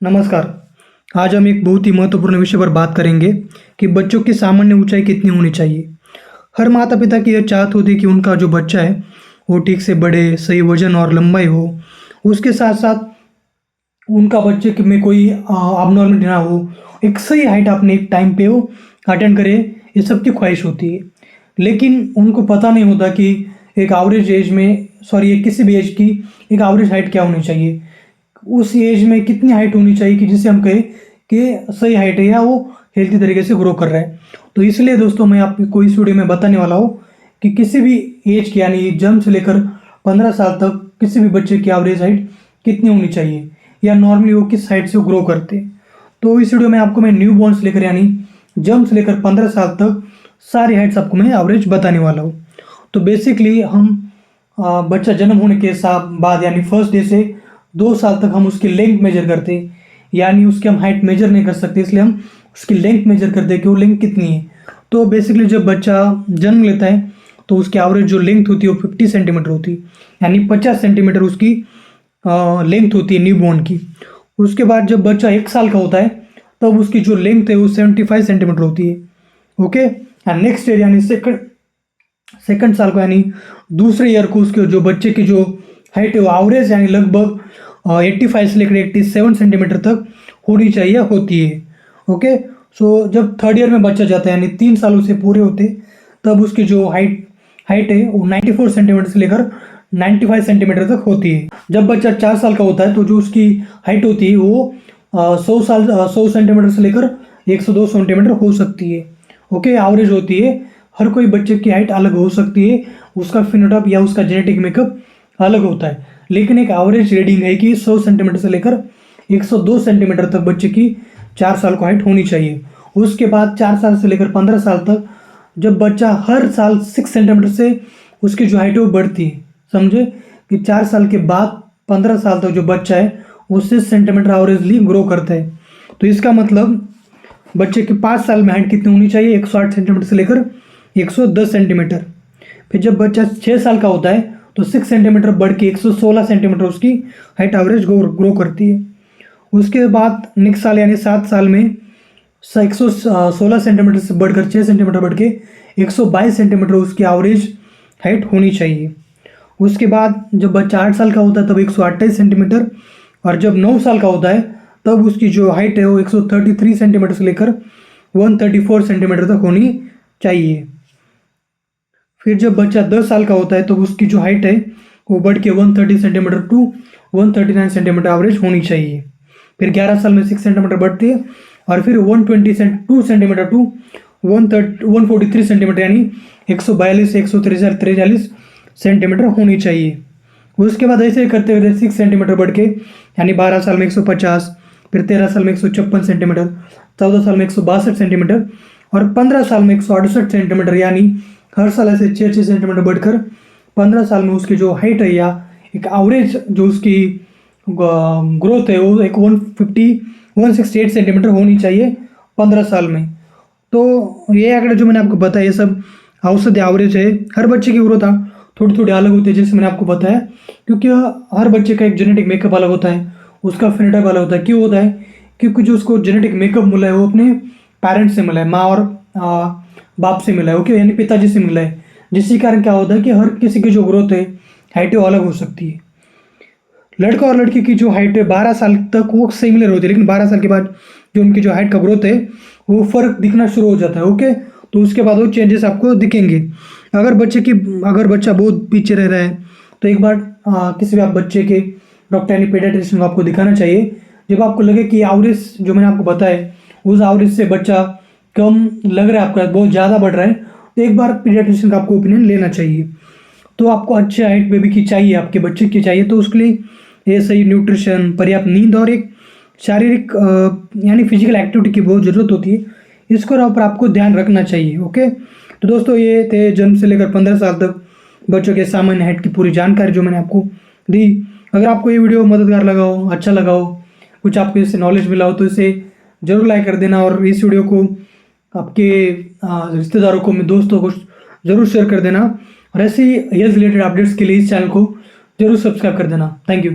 नमस्कार। आज हम एक बहुत ही महत्वपूर्ण विषय पर बात करेंगे कि बच्चों की सामान्य ऊंचाई कितनी होनी चाहिए। हर माता पिता की यह चाहत होती है कि उनका जो बच्चा है वो ठीक से बढ़े, सही वजन और लंबाई हो। उसके साथ साथ उनका बच्चे में कोई अबनॉर्मलिटी ना हो, एक सही हाइट अपने एक टाइम पे वो अटेंड करे, ये सबकी ख्वाहिश होती है। लेकिन उनको पता नहीं होता कि एक एवरेज एज में किसी भी एज की एक एवरेज हाइट क्या होनी चाहिए, उस एज में कितनी हाइट होनी चाहिए कि जिसे हम कहें कि सही हाइट है या वो हेल्थी तरीके से ग्रो कर रहा है। तो इसलिए दोस्तों मैं आपको इस वीडियो में बताने वाला हूँ कि किसी भी एज की यानी जन्म से लेकर 15 साल तक किसी भी बच्चे की एवरेज हाइट कितनी होनी चाहिए या नॉर्मली वो किस हाइट से ग्रो करते हैं। तो इस वीडियो में आपको मैं न्यू बॉर्न से लेकर यानी जन्म से लेकर 15 साल तक सारी हाइट्स आपको मैं एवरेज बताने वाला हूँ। तो बेसिकली हम बच्चा जन्म होने के बाद यानी फर्स्ट डे से 2 साल तक हम उसकी लेंथ मेजर करते हैं, यानी उसकी हम हाइट मेजर नहीं कर सकते, इसलिए हम उसकी लेंथ मेजर करते हैं कि वो लेंथ कितनी है। तो बेसिकली जब बच्चा जन्म लेता है तो उसकी एवरेज जो लेंथ होती है वो 50 सेंटीमीटर होती है, यानी 50 सेंटीमीटर उसकी लेंथ होती है न्यूबॉर्न की। उसके बाद जब बच्चा 1 साल का होता है तब उसकी जो लेंथ है वो 75 सेंटीमीटर होती है। ओके, एंड नेक्स्ट ईयर यानी सेकंड साल को यानी दूसरे ईयर को उसके जो बच्चे की जो हाइट है वो एवरेज यानी लगभग 85 से लेकर 87 सेंटीमीटर तक होनी चाहिए होती है। ओके, सो जब थर्ड ईयर में बच्चा जाता है यानी 3 साल उसे पूरे होते तब उसकी जो हाइट है वो 94 सेंटीमीटर से लेकर 95 सेंटीमीटर तक होती है। जब बच्चा 4 साल का होता है तो जो उसकी हाइट होती है वो 100 सेंटीमीटर से लेकर 102 सेंटीमीटर हो सकती है। ओके, एवरेज होती है। हर कोई बच्चे की हाइट अलग हो सकती है, उसका फिनोटाइप या उसका जेनेटिक मेकअप अलग होता है, लेकिन एक एवरेज रीडिंग है कि 100 सेंटीमीटर से लेकर 102 सेंटीमीटर तक बच्चे की 4 साल को हाइट होनी चाहिए। उसके बाद 4 साल से लेकर 15 साल तक जब बच्चा हर साल 6 सेंटीमीटर से उसकी जो हाइट है वो बढ़ती है। समझे कि 4 साल के बाद 15 साल तक जो बच्चा है वो 6 सेंटीमीटर एवरेजली ग्रो करता है। तो इसका मतलब बच्चे की 5 साल में हाइट कितनी होनी चाहिए, 108 सेंटीमीटर से लेकर 110 सेंटीमीटर। फिर जब बच्चा 6 साल का होता है तो 6 सेंटीमीटर बढ़ के 116 सेंटीमीटर उसकी हाइट एवरेज ग्रो करती है। उसके बाद नेक्स्ट साल यानी 7 साल में 116 सेंटीमीटर से बढ़कर 6 सेंटीमीटर बढ़ के 122 सेंटीमीटर उसकी एवरेज हाइट होनी चाहिए। उसके बाद जब बच्चा 8 साल का होता है तब 128 सेंटीमीटर, और जब 9 साल का होता है तब उसकी जो हाइट है वो 133 सेंटीमीटर से लेकर 134 सेंटीमीटर तक होनी चाहिए। फिर जब बच्चा 10 साल का होता है तो उसकी जो हाइट है वो बढ़ के 130 सेंटीमीटर टू 139 सेंटीमीटर एवरेज होनी चाहिए। फिर 11 साल में 6 सेंटीमीटर बढ़ती है और फिर 122 सेंटीमीटर टू 143 सेंटीमीटर यानी 142 से 143 सेंटीमीटर होनी चाहिए। उसके बाद ऐसे करते हुए 6 सेंटीमीटर बढ़ के यानी 12 साल में 150, फिर 13 साल में 156 सेंटीमीटर, 14 साल में 162 सेंटीमीटर और 15 साल में 168 सेंटीमीटर, यानी हर साल ऐसे 6 सेंटीमीटर बढ़कर 15 साल में उसकी जो हाइट है या एक एवरेज जो उसकी ग्रोथ है वो एक 168 सेंटीमीटर होनी चाहिए 15 साल में। तो ये आंकड़े जो मैंने आपको बताया ये सब औसत एवरेज है। हर बच्चे की ग्रोथ थोड़ी थोड़ी अलग होती है जैसे मैंने आपको बताया, क्योंकि हर बच्चे का एक जेनेटिक मेकअप अलग होता है, उसका फिनोटाइप अलग होता है। क्यों होता है? क्योंकि जो उसको जेनेटिक मेकअप मिला है वो अपने पेरेंट्स से मिला है, माँ और बाप से मिला है। ओके, यानी पिताजी से मिला है, जिसके कारण क्या होता है कि हर किसी की जो ग्रोथ है हाइट वो अलग हो सकती है। लड़का और लड़की की जो हाइट है 12 साल तक वो सिमिलर होती है, लेकिन 12 साल के बाद जो उनकी जो हाइट का ग्रोथ है वो फर्क दिखना शुरू हो जाता है। ओके, तो उसके बाद वो चेंजेस आपको दिखेंगे। अगर बच्चा बहुत पीछे रह रहा है तो एक बार किसी भी आप बच्चे के डॉक्टर यानी पीडियाट्रिशियन को आपको दिखाना चाहिए। जब आपको लगे कि एवरेज जो मैंने आपको बताया उस एवरेज से बच्चा कम लग रहा है, आपका बहुत ज़्यादा बढ़ रहा है, तो एक बार पीडियाट्रिशियन का आपको ओपिनियन लेना चाहिए। तो आपको अच्छे हाइट बेबी की चाहिए, आपके बच्चे की चाहिए, तो उसके लिए ये सही न्यूट्रिशन, पर्याप्त नींद और एक शारीरिक यानी फिजिकल एक्टिविटी की बहुत ज़रूरत होती है। इसको ऊपर आपको ध्यान रखना चाहिए। ओके, तो दोस्तों ये थे जन्म से लेकर 15 साल तक बच्चों के सामान्य हाइट की पूरी जानकारी जो मैंने आपको दी। अगर आपको ये वीडियो मददगार लगा हो, अच्छा लगा हो, कुछ आपको इससे नॉलेज मिला हो तो इसे ज़रूर लाइक कर देना और इस वीडियो को आपके रिश्तेदारों को, दोस्तों को ज़रूर शेयर कर देना। और ऐसी हेल्थ रिलेटेड अपडेट्स के लिए इस चैनल को ज़रूर सब्सक्राइब कर देना। Thank you.